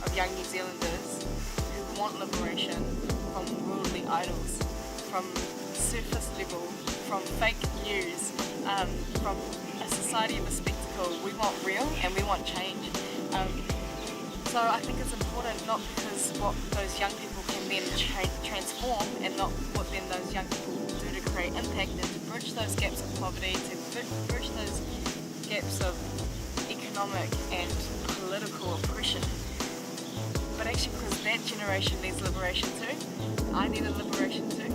of young New Zealanders who want liberation from worldly idols, from surface level, from fake news, from a society of a spectacle. We want real and we want change. So I think it's important, not because what those young people can then transform, and not what then those young people do to create impact and to bridge those gaps of poverty, to bridge those gaps of economic and political oppression, but actually because that generation needs liberation too. I need a liberation too.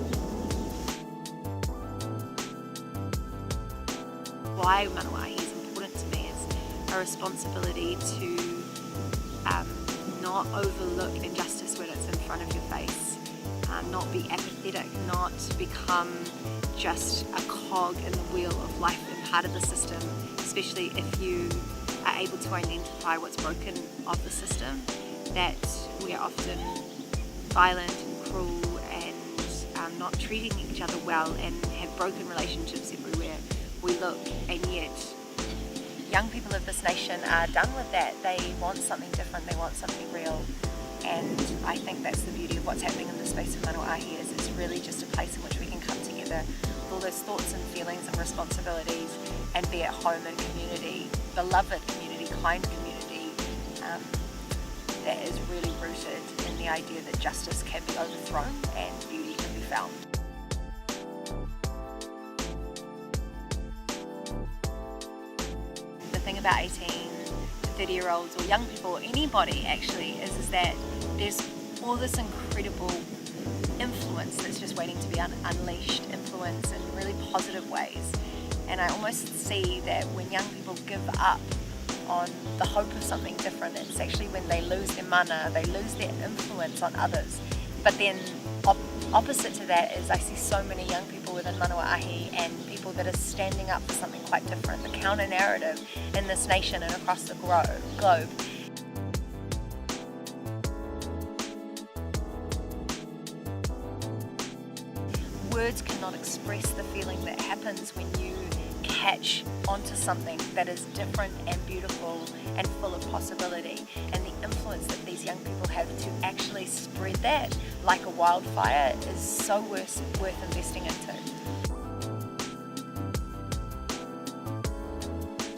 Why Manawa Ahi is important to me is a responsibility to not overlook injustice when it's in front of your face, not be apathetic, not become just a cog in the wheel of life and part of the system, especially if you are able to identify what's broken of the system, that we are often violent and cruel and not treating each other well and have broken relationships everywhere we look, and yet young people of this nation are done with that. They want something different, they want something real, and I think that's the beauty of what's happening in the space of Manawa Ahi, is it's really just a place in which we can come together with all those thoughts and feelings and responsibilities and be at home in community, beloved community, kind community, that is really rooted in the idea that justice can be overthrown and beauty can be found. The thing about 18 to 30-year-olds or young people, or anybody actually, is that there's all this incredible influence that's just waiting to be unleashed, influence in really positive ways. And I almost see that when young people give up on the hope of something different, it's actually when they lose their mana, they lose their influence on others. But then opposite to that is I see so many young people within Manawa Ahi and people that are standing up for something quite different, the counter narrative in this nation and across the globe. Words cannot express the feeling that happens when you catch onto something that is different and beautiful and full of possibility, and the influence that these young people have to actually spread that like a wildfire is so worth investing into.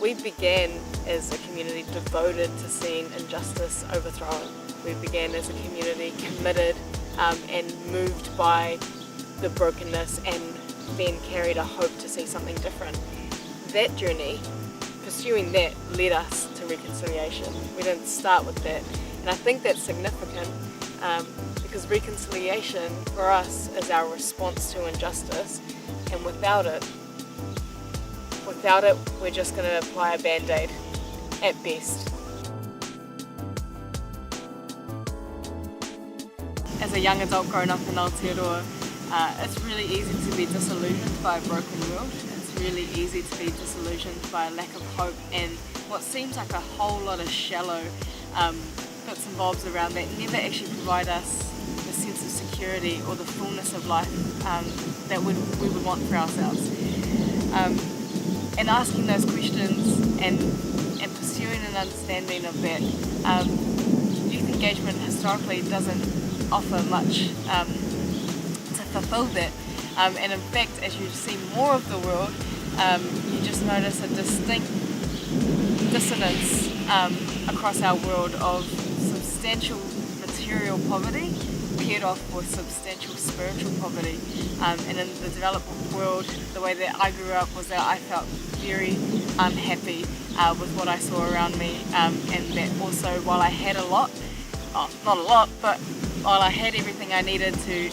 We began as a community devoted to seeing injustice overthrown. We began as a community committed and moved by the brokenness, and then carried a hope to see something different. That journey, pursuing that, led us to reconciliation. We didn't start with that, and I think that's significant because reconciliation for us is our response to injustice, and without it we're just going to apply a band-aid at best. As a young adult growing up in Aotearoa, it's really easy to be disillusioned by a broken world. It's really easy to be disillusioned by a lack of hope and what seems like a whole lot of shallow bits and bobs around that never actually provide us the sense of security or the fullness of life that we would want for ourselves. And asking those questions and pursuing an understanding of that, youth engagement historically doesn't offer much fulfill that, and in fact as you see more of the world you just notice a distinct dissonance across our world of substantial material poverty paired off with substantial spiritual poverty, and in the developed world the way that I grew up was that I felt very unhappy with what I saw around me, and that also while I had a lot, not a lot, but while I had everything I needed to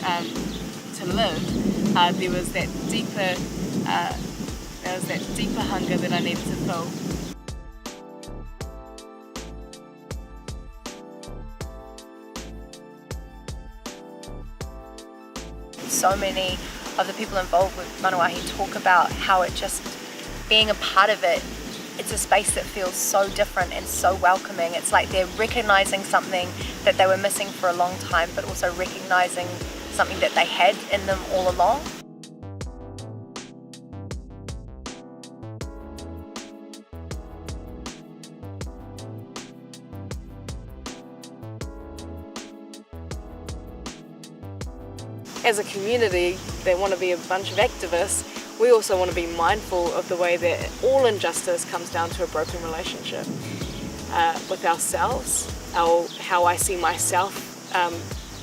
live, there was that deeper hunger that I needed to fill. So many of the people involved with Manawa Ahi talk about how it just being a part of it, it's a space that feels so different and so welcoming. It's like they're recognizing something that they were missing for a long time, but also recognizing something that they had in them all along. as a community that want to be a bunch of activists, we also want to be mindful of the way that all injustice comes down to a broken relationship with ourselves. How I see myself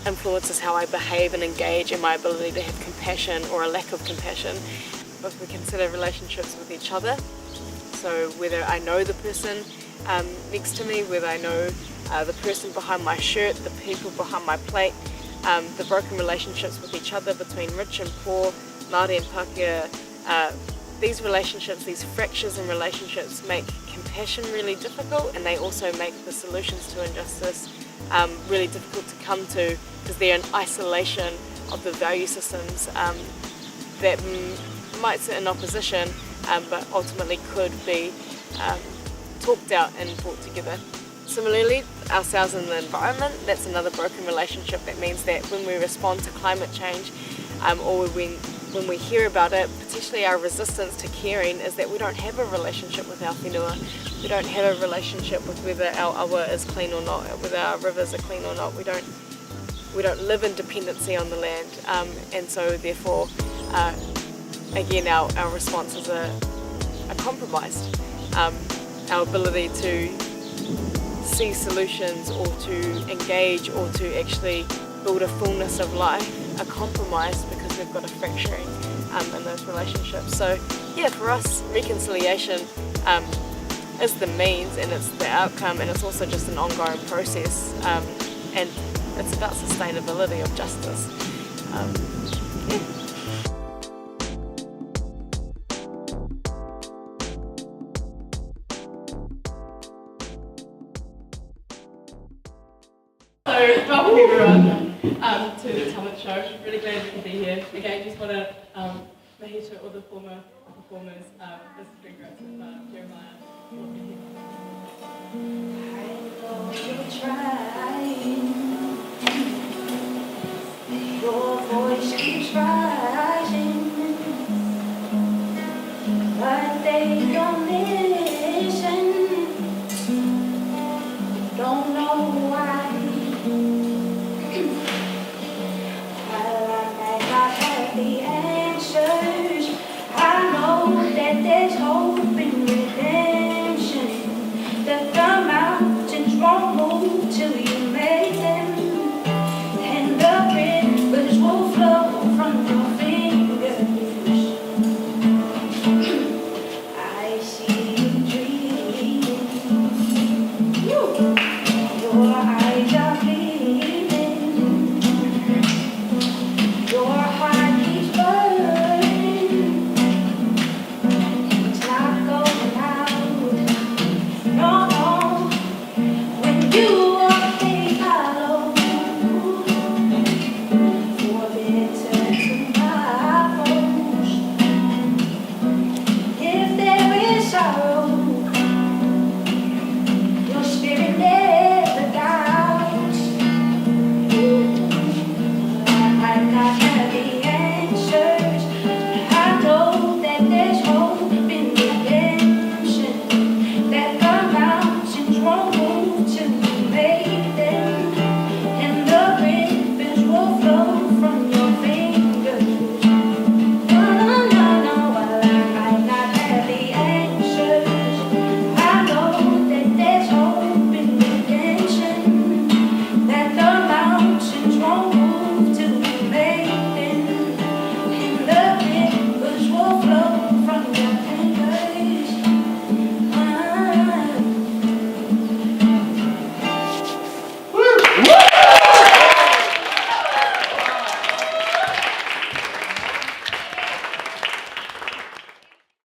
influences how I behave and engage, and my ability to have compassion or a lack of compassion. If we consider relationships with each other, so whether I know the person next to me, whether I know the person behind my shirt, the people behind my plate, the broken relationships with each other between rich and poor, Māori and Pākehā, these relationships, these fractures in relationships make compassion really difficult, and they also make the solutions to injustice really difficult to come to, because they're in isolation of the value systems that might sit in opposition, but ultimately could be talked out and brought together. Similarly, ourselves and the environment, that's another broken relationship. That means that when we respond to climate change, or when we hear about it, potentially our resistance to caring is that we don't have a relationship with our whenua. We don't have a relationship with whether our awa is clean or not, whether our rivers are clean or not. We don't live in dependency on the land, and so therefore, again, our responses are compromised. Our ability to see solutions or to engage or to actually build a fullness of life are compromised because we've got a fracturing in those relationships. So yeah, for us, reconciliation is the means and it's the outcome, and it's also just an ongoing process, and it's about sustainability of justice. Yeah. So welcome everyone to the Talent Show. Really glad you could be here. Again, just want to mahi to all the former performers. This is big congrats with Jeremiah. I know you try.